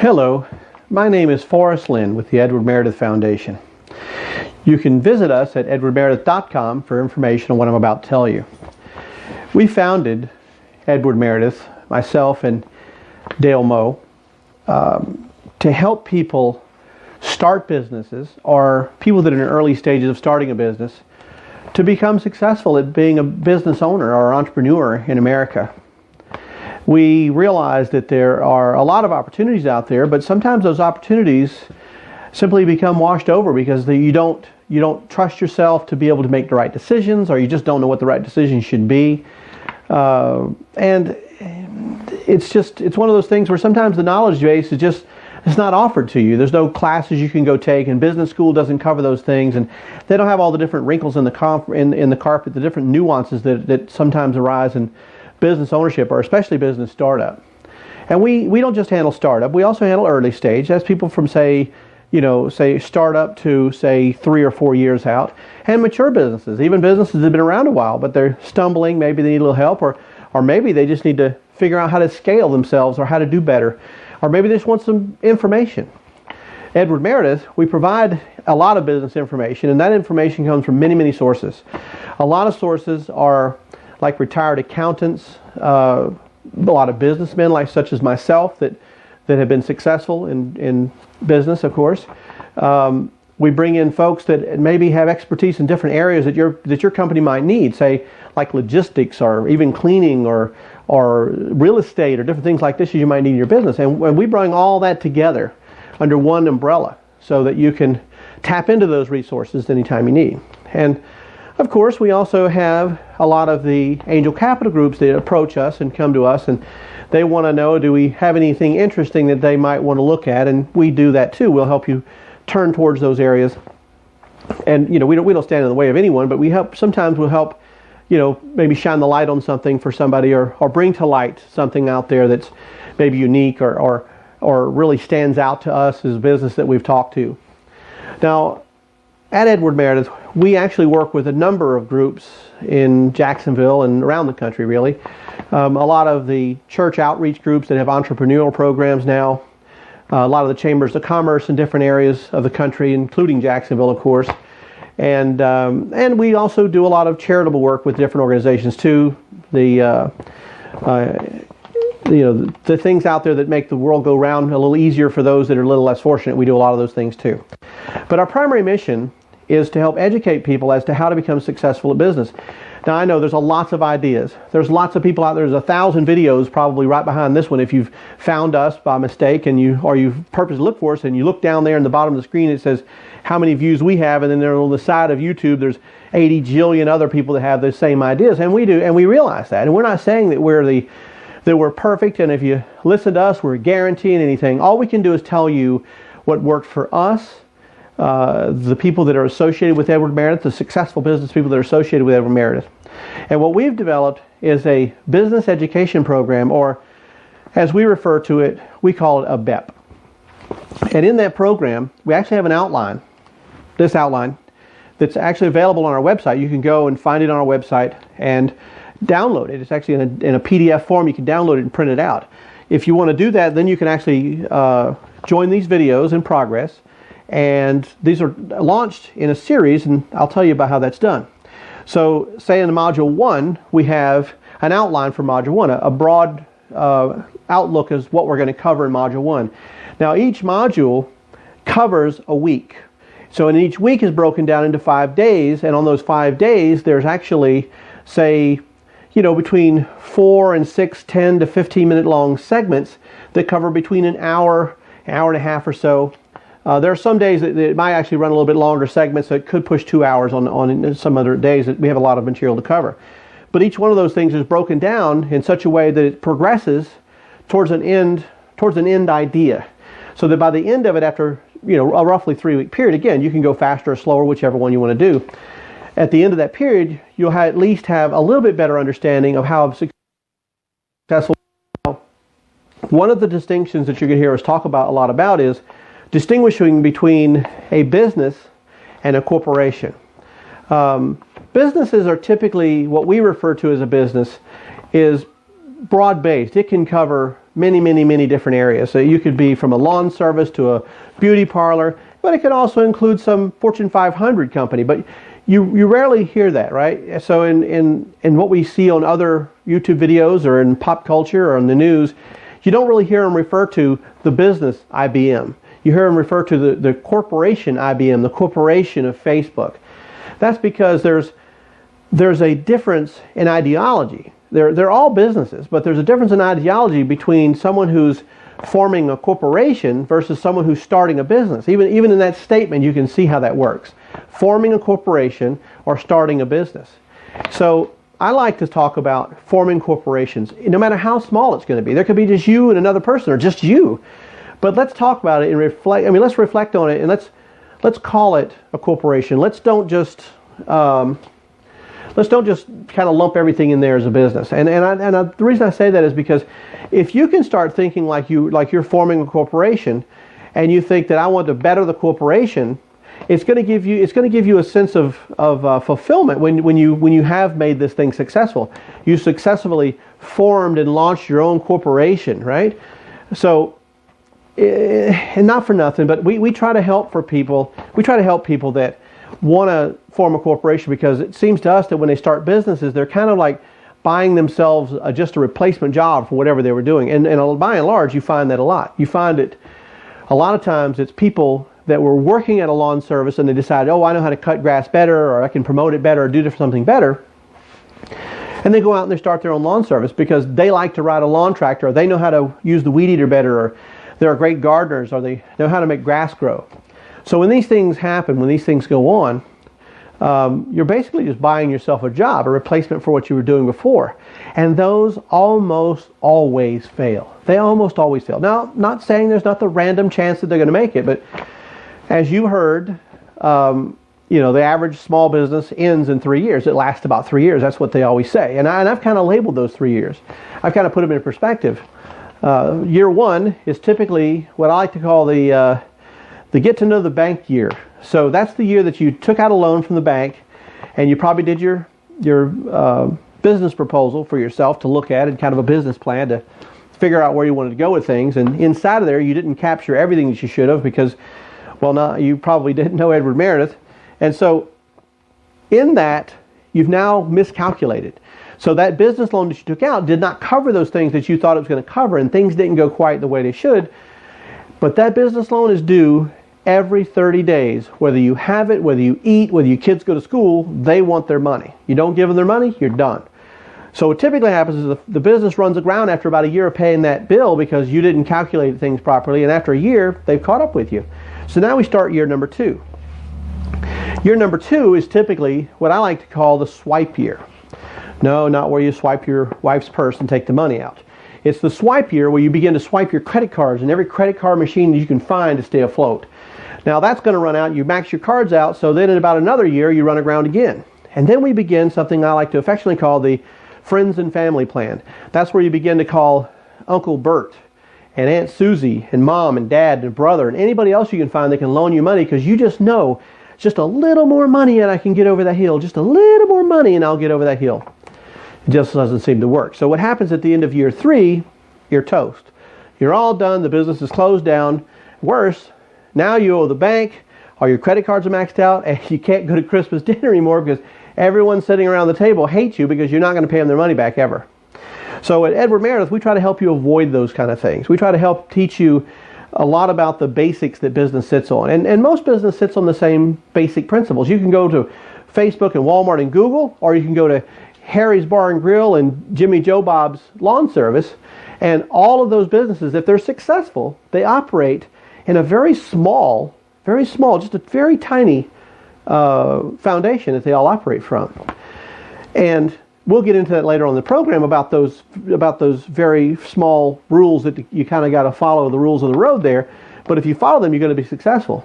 Hello, my name is Forrest Lynn with the Edward Meredith Foundation. You can visit us at edwardmeredith.com for information on what I'm about to tell you. We founded Edward Meredith, myself and Dale Moe, to help people start businesses, or people that are in early stages of starting a business, to become successful at being a business owner or entrepreneur in America. We realize that there are a lot of opportunities out there, but sometimes those opportunities simply become washed over because you don't trust yourself to be able to make the right decisions, or you just don't know what the right decision should be. And it's one of those things where sometimes the knowledge base is just, it's not offered to you. There's no classes you can go take, and business school doesn't cover those things, and they don't have all the different wrinkles in the carpet, the different nuances that sometimes arise in business ownership, or especially business startup. And we don't just handle startup, we also handle early stage. That's people from say startup to say 3 or 4 years out, and mature businesses, even businesses that have been around a while, but they're stumbling, maybe they need a little help, or maybe they just need to figure out how to scale themselves or how to do better, or maybe they just want some information. Edward Meredith, we provide a lot of business information, and that information comes from many, many sources. A lot of sources are like retired accountants, a lot of businessmen, such as myself, that have been successful in business, of course. We bring in folks that maybe have expertise in different areas that your company might need, say like logistics, or even cleaning, or real estate, or different things like this you might need in your business. And we bring all that together under one umbrella so that you can tap into those resources anytime you need. And of course, we also have a lot of the angel capital groups that approach us and come to us, and they want to know, do we have anything interesting that they might want to look at? And we do that too. We'll help you turn towards those areas. And we don't stand in the way of anyone, but sometimes we'll help, maybe shine the light on something for somebody, or bring to light something out there that's maybe unique or really stands out to us as a business that we've talked to. Now, at Edward Meredith, we actually work with a number of groups in Jacksonville and around the country, really. A lot of the church outreach groups that have entrepreneurial programs now, a lot of the chambers of commerce in different areas of the country, including Jacksonville, of course. And we also do a lot of charitable work with different organizations too. The things out there that make the world go round a little easier for those that are a little less fortunate, we do a lot of those things too. But our primary mission is to help educate people as to how to become successful at business. Now, I know there's lots of ideas. There's lots of people out there. There's 1,000 videos probably right behind this one. If you've found us by mistake and you've purposely looked for us, and you look down there in the bottom of the screen, it says how many views we have, and then there on the side of YouTube there's 80 jillion other people that have the same ideas, and we do, and we realize that. And we're not saying that we're perfect, and if you listen to us, we're guaranteeing anything. All we can do is tell you what worked for us, the people that are associated with Edward Meredith, the successful business people that are associated with Edward Meredith. And what we've developed is a business education program, or as we refer to it, we call it a BEP. And in that program, we actually have an outline, this outline, that's actually available on our website. You can go and find it on our website and download it. It's actually in a PDF form. You can download it and print it out. If you want to do that, then you can actually join these videos in progress. And these are launched in a series, and I'll tell you about how that's done. So say in Module 1, we have an outline for Module 1, a broad outlook is what we're going to cover in Module 1. Now each module covers a week. So in each week is broken down into 5 days, and on those 5 days there's actually, say, between 4 and 6, 10 to 15 minute long segments that cover between an hour and a half or so. There are some days that it might actually run a little bit longer segments, so it could push 2 hours on some other days that we have a lot of material to cover. But each one of those things is broken down in such a way that it progresses towards an end idea. So that by the end of it, after a roughly 3-week period, again, you can go faster or slower, whichever one you want to do. At the end of that period, you'll at least have a little bit better understanding of how successful. One of the distinctions that you're going to hear us talk about a lot about is distinguishing between a business and a corporation. Businesses are typically, what we refer to as a business is broad-based. It can cover many, many, many different areas. So you could be from a lawn service to a beauty parlor, but it could also include some Fortune 500 company. But you rarely hear that, right? So in what we see on other YouTube videos or in pop culture or in the news, you don't really hear them refer to the business IBM. You hear them refer to the corporation IBM, the corporation of Facebook. That's because there's a difference in ideology. They're all businesses, but there's a difference in ideology between someone who's forming a corporation versus someone who's starting a business. Even in that statement, you can see how that works. Forming a corporation or starting a business. So I like to talk about forming corporations, no matter how small it's going to be. There could be just you and another person, or just you. But let's talk about it and reflect. I mean, let's reflect on it and let's call it a corporation. Let's don't just kind of lump everything in there as a business. And the reason I say that is because if you can start thinking like you're forming a corporation, and you think that I want to better the corporation, it's going to give you a sense of fulfillment when you have made this thing successful. You successfully formed and launched your own corporation, right? So, and not for nothing, but we try to help people. We try to help people that want to form a corporation, because it seems to us that when they start businesses, they're kind of like buying themselves just a replacement job for whatever they were doing. And by and large, you find that a lot. You find it a lot of times it's people that were working at a lawn service and they decided, oh, I know how to cut grass better, or I can promote it better, or do something better. And they go out and they start their own lawn service because they like to ride a lawn tractor, or they know how to use the weed eater better, or they're great gardeners, or they know how to make grass grow. So when these things happen, when these things go on, you're basically just buying yourself a job, a replacement for what you were doing before. And those almost always fail. They almost always fail. Now, not saying there's not the random chance that they're going to make it, but as you heard, the average small business ends in 3 years. It lasts about 3 years. That's what they always say. And I've kind of labeled those 3 years. I've kind of put them in perspective. Year one is typically what I like to call the get to know the bank year. So that's the year that you took out a loan from the bank, and you probably did your business proposal for yourself to look at, and kind of a business plan to figure out where you wanted to go with things. And inside of there, you didn't capture everything that you should have because, well, no, you probably didn't know Edward Meredith. And so in that, you've now miscalculated. So that business loan that you took out did not cover those things that you thought it was going to cover, and things didn't go quite the way they should. But that business loan is due every 30 days. Whether you have it, whether you eat, whether your kids go to school, they want their money. You don't give them their money, you're done. So what typically happens is the business runs aground after about a year of paying that bill because you didn't calculate things properly, and after a year, they've caught up with you. So now we start year number 2. Year number 2 is typically what I like to call the swipe year. No, not where you swipe your wife's purse and take the money out. It's the swipe year where you begin to swipe your credit cards and every credit card machine that you can find to stay afloat. Now that's going to run out. You max your cards out, so then in about another year you run aground again. And then we begin something I like to affectionately call the friends and family plan. That's where you begin to call Uncle Bert and Aunt Susie and Mom and Dad and brother and anybody else you can find that can loan you money, because you just know just a little more money and I can get over that hill. Just a little more money and I'll get over that hill. It just doesn't seem to work. So what happens at the end of year 3, you're toast. You're all done. The business is closed down. Worse, now you owe the bank, all your credit cards are maxed out, and you can't go to Christmas dinner anymore because everyone sitting around the table hates you because you're not going to pay them their money back ever. So at Edward Meredith, we try to help you avoid those kind of things. We try to help teach you a lot about the basics that business sits on. And most business sits on the same basic principles. You can go to Facebook and Walmart and Google, or you can go to Harry's Bar and Grill and Jimmy Joe Bob's Lawn Service. And all of those businesses, if they're successful, they operate in a very small, just a very tiny foundation that they all operate from. And we'll get into that later on in the program about those very small rules that you kind of got to follow, the rules of the road there. But if you follow them, you're going to be successful.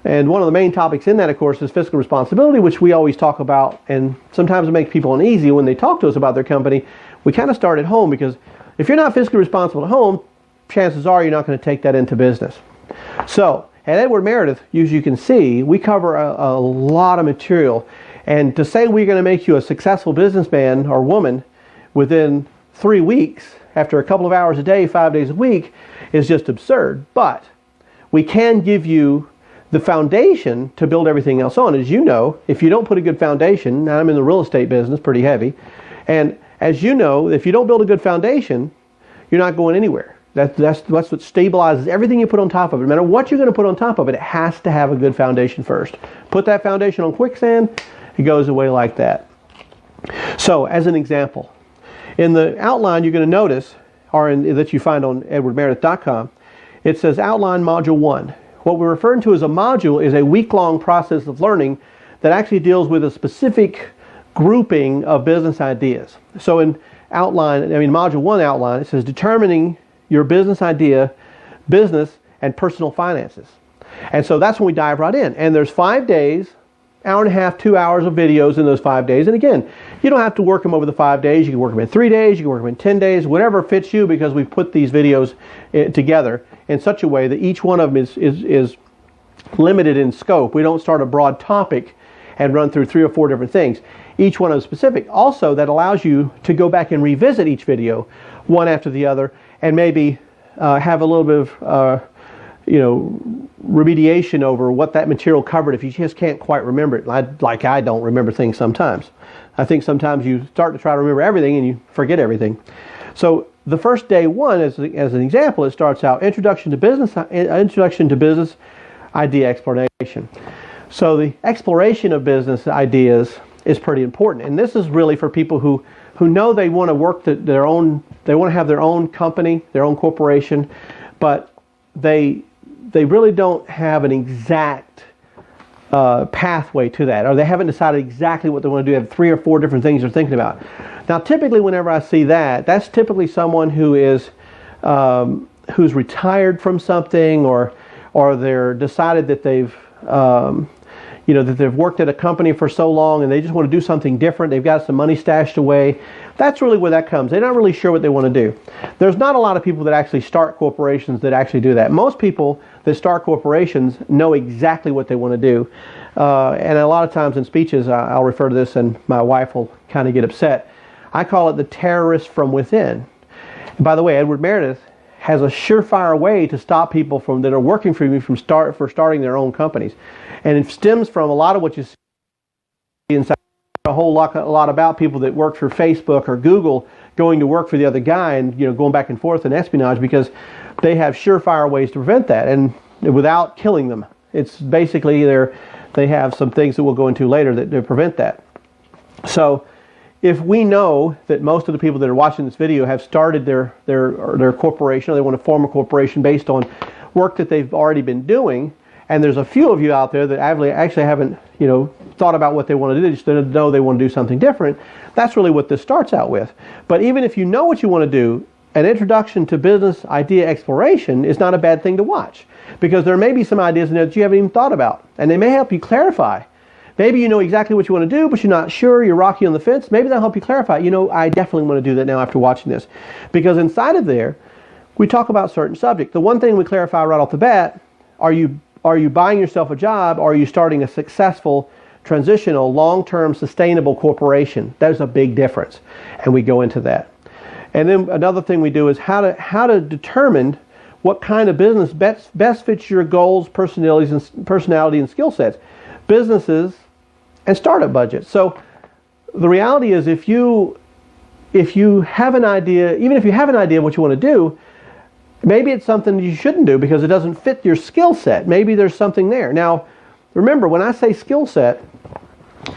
And one of the main topics in that, of course, is fiscal responsibility, which we always talk about. And sometimes it makes people uneasy when they talk to us about their company. We kind of start at home, because if you're not fiscally responsible at home, chances are you're not going to take that into business. So at Edward Meredith, as you can see, we cover a lot of material. And to say we're going to make you a successful businessman or woman within 3 weeks after a couple of hours a day, 5 days a week, is just absurd. But we can give you the foundation to build everything else on. As you know, if you don't put a good foundation, now I'm in the real estate business, pretty heavy, and as you know, if you don't build a good foundation, you're not going anywhere. That's what stabilizes everything you put on top of it. No matter what you're going to put on top of it, it has to have a good foundation first. Put that foundation on quicksand, it goes away like that. So, as an example, in the outline you're going to notice, that you find on edwardmeredith.com, it says Outline Module 1. What we're referring to as a module is a week-long process of learning that actually deals with a specific grouping of business ideas. So in Module 1 outline, it says determining your business idea, business, and personal finances. And so that's when we dive right in. And there's 5 days, hour and a half, 2 hours of videos in those 5 days. And again, you don't have to work them over the 5 days. You can work them in 3 days. You can work them in 10 days, whatever fits you, because we've put these videos together in such a way that each one of them is limited in scope. We don't start a broad topic and run through 3 or 4 different things. Each one is specific. Also, that allows you to go back and revisit each video one after the other, and maybe have a little bit of remediation over what that material covered if you just can't quite remember it. Like I don't remember things sometimes. I think sometimes you start to try to remember everything and you forget everything. So the first day one, as an example, it starts out Introduction to Business Idea Exploration. So the exploration of business ideas is pretty important, and this is really for people who know they want to work they want to have their own company, their own corporation, but they really don't have an exact pathway to that, or they haven't decided exactly what they want to do. They have 3 or 4 different things they're thinking about. Now, typically, whenever I see that, that's typically someone who is who's retired from something, or they're decided that they've that they've worked at a company for so long and they just want to do something different. They've got some money stashed away. That's really where that comes. They're not really sure what they want to do. There's not a lot of people that actually start corporations that actually do that. Most people that start corporations know exactly what they want to do. And a lot of times in speeches, I'll refer to this, and my wife will kind of get upset. I call it the terrorist from within. And by the way, Edward Meredith has a surefire way to stop people that are working for me for starting their own companies. And it stems from a lot of what you see inside, a lot about people that work for Facebook or Google going to work for the other guy and going back and forth in espionage, because they have surefire ways to prevent that, and without killing them. It's basically they have some things that we'll go into later that prevent that. So if we know that most of the people that are watching this video have started their corporation, or they want to form a corporation based on work that they've already been doing, and there's a few of you out there that actually haven't thought about what they want to do, they just know they want to do something different, that's really what this starts out with. But even if you know what you want to do, an Introduction to Business Idea Exploration is not a bad thing to watch, because there may be some ideas in there that you haven't even thought about, and they may help you clarify. Maybe you know exactly what you want to do, but you're not sure, you're rocky on the fence. Maybe that'll help you clarify. I definitely want to do that now after watching this. Because inside of there, we talk about certain subjects. The one thing we clarify right off the bat, are you buying yourself a job, or are you starting a successful, transitional, long-term, sustainable corporation? There's a big difference, and we go into that. And then another thing we do is how to determine what kind of business best fits your goals, personality, and skill sets. Businesses and startup budgets. So the reality is, if you have an idea, even if you have an idea of what you want to do, maybe it's something you shouldn't do because it doesn't fit your skill set. Maybe there's something there. Now, remember, when I say skill set,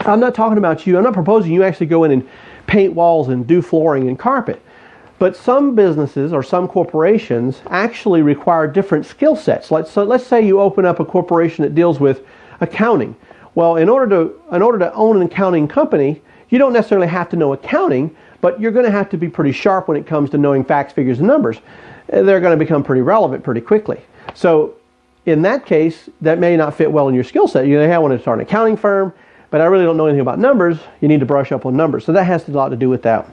I'm not talking about you. I'm not proposing you actually go in and paint walls and do flooring and carpet. But some businesses or some corporations actually require different skill sets. Let's say you open up a corporation that deals with accounting. Well, in order to own an accounting company, you don't necessarily have to know accounting, but you're going to have to be pretty sharp when it comes to knowing facts, figures, and numbers. They're going to become pretty relevant pretty quickly. So in that case, that may not fit well in your skill set. I want to start an accounting firm, but I really don't know anything about numbers. You need to brush up on numbers. So that has a lot to do with that.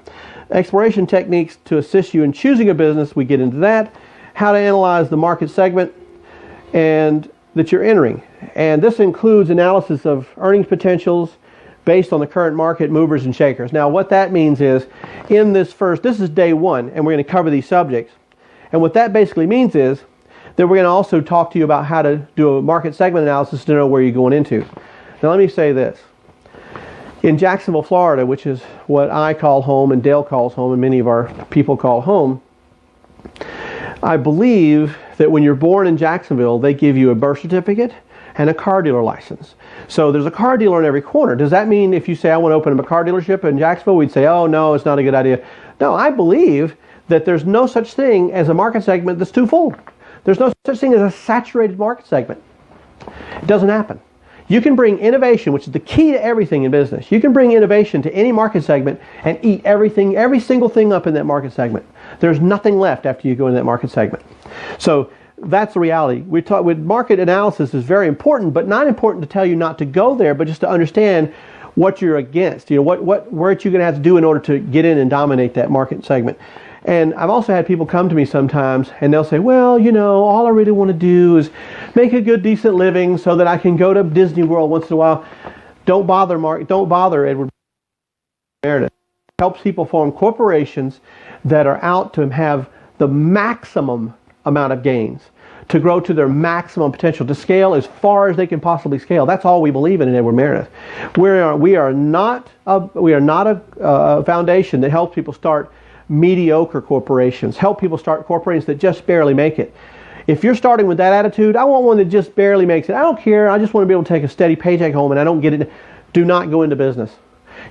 Exploration techniques to assist you in choosing a business. We get into that. How to analyze the market segment and that you're entering. And this includes analysis of earnings potentials, based on the current market movers and shakers. Now what that means is, this is day one, and we're going to cover these subjects. And what that basically means is that we're going to also talk to you about how to do a market segment analysis to know where you're going into. Now let me say this. In Jacksonville, Florida, which is what I call home and Dale calls home and many of our people call home, I believe that when you're born in Jacksonville, they give you a birth certificate and a car dealer license. So there's a car dealer in every corner. Does that mean if you say, I want to open up a car dealership in Jacksonville, we'd say, oh no, it's not a good idea? No, I believe that there's no such thing as a market segment that's too full. There's no such thing as a saturated market segment. It doesn't happen. You can bring innovation, which is the key to everything in business. You can bring innovation to any market segment and eat everything, every single thing up in that market segment. There's nothing left after you go into that market segment. So that's the reality. We talk with market analysis is very important, but not important to tell you not to go there, but just to understand what you're against. You know, what you're going to have to do in order to get in and dominate that market segment. And I've also had people come to me sometimes and they'll say, well, you know, all I really want to do is make a good, decent living so that I can go to Disney World once in a while. Don't bother Edward Meredith. It helps people form corporations that are out to have the maximum amount of gains, to grow to their maximum potential, to scale as far as they can possibly scale. That's all we believe in Edward Meredith. We are not a foundation that helps people start mediocre corporations, help people start corporations that just barely make it. If you're starting with that attitude, I want one that just barely makes it. I don't care. I just want to be able to take a steady paycheck home and I don't get it. Do not go into business.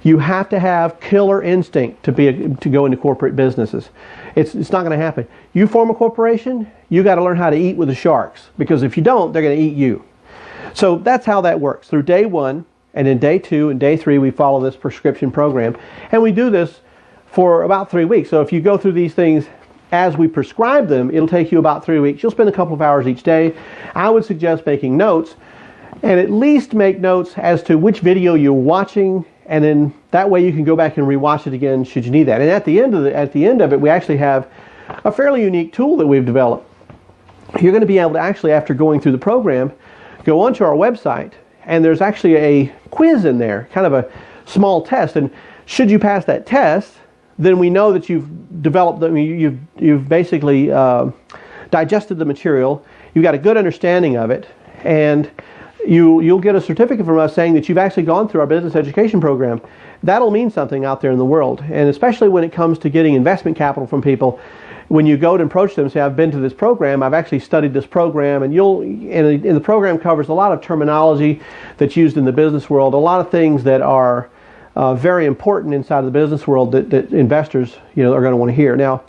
You have to have killer instinct to go into corporate businesses. It's not going to happen. You form a corporation, you got to learn how to eat with the sharks, because if you don't, they're going to eat you. So that's how that works. Through day one, and in day two and day three, we follow this prescription program, and we do this for about 3 weeks. So if you go through these things as we prescribe them, it'll take you about 3 weeks. You'll spend a couple of hours each day. I would suggest making notes, and at least make notes as to which video you're watching, and then that way you can go back and rewatch it again should you need that. And at the end of it, we actually have a fairly unique tool that we've developed. You're going to be able to actually, after going through the program, go onto our website, and there's actually a quiz in there, kind of a small test. And should you pass that test, then we know that you've developed, you've basically digested the material, you've got a good understanding of it, and you'll get a certificate from us saying that you've actually gone through our business education program. That'll mean something out there in the world, and especially when it comes to getting investment capital from people. When you go to approach them and say, I've been to this program, I've actually studied this program, and the program covers a lot of terminology that's used in the business world, a lot of things that are very important inside of the business world that investors are going to want to hear. Now,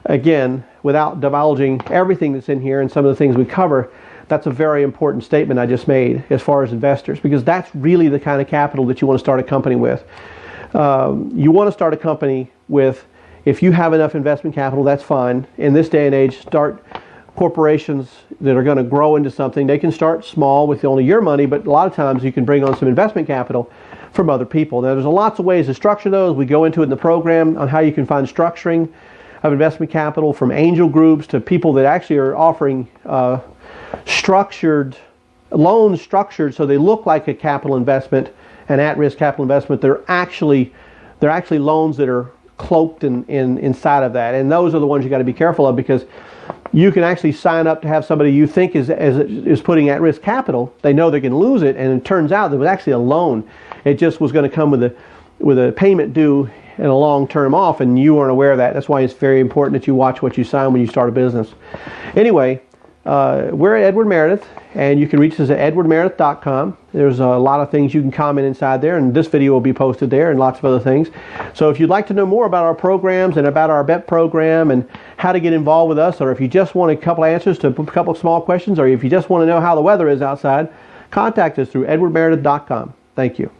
again, without divulging everything that's in here and some of the things we cover, that's a very important statement I just made as far as investors, because that's really the kind of capital that you want to start a company with. You want to start a company with, if you have enough investment capital, that's fine. In this day and age, start corporations that are going to grow into something. They can start small with only your money, but a lot of times you can bring on some investment capital from other people. Now, there's lots of ways to structure those. We go into it in the program on how you can find structuring of investment capital, from angel groups to people that actually are offering structured loans, structured so they look like a capital investment, an at-risk capital investment. They're actually loans that are cloaked inside of that, and those are the ones you got to be careful of, because you can actually sign up to have somebody you think is putting at-risk capital. They know they can lose it, and it turns out that it was actually a loan. It just was going to come with a payment due and a long term off, and you weren't aware of that. That's why it's very important that you watch what you sign when you start a business. Anyway, we're at Edward Meredith, and you can reach us at edwardmeredith.com. There's a lot of things you can comment inside there, and this video will be posted there, and lots of other things. So if you'd like to know more about our programs and about our BET program and how to get involved with us, or if you just want a couple answers to a couple of small questions, or if you just want to know how the weather is outside, contact us through edwardmeredith.com. Thank you.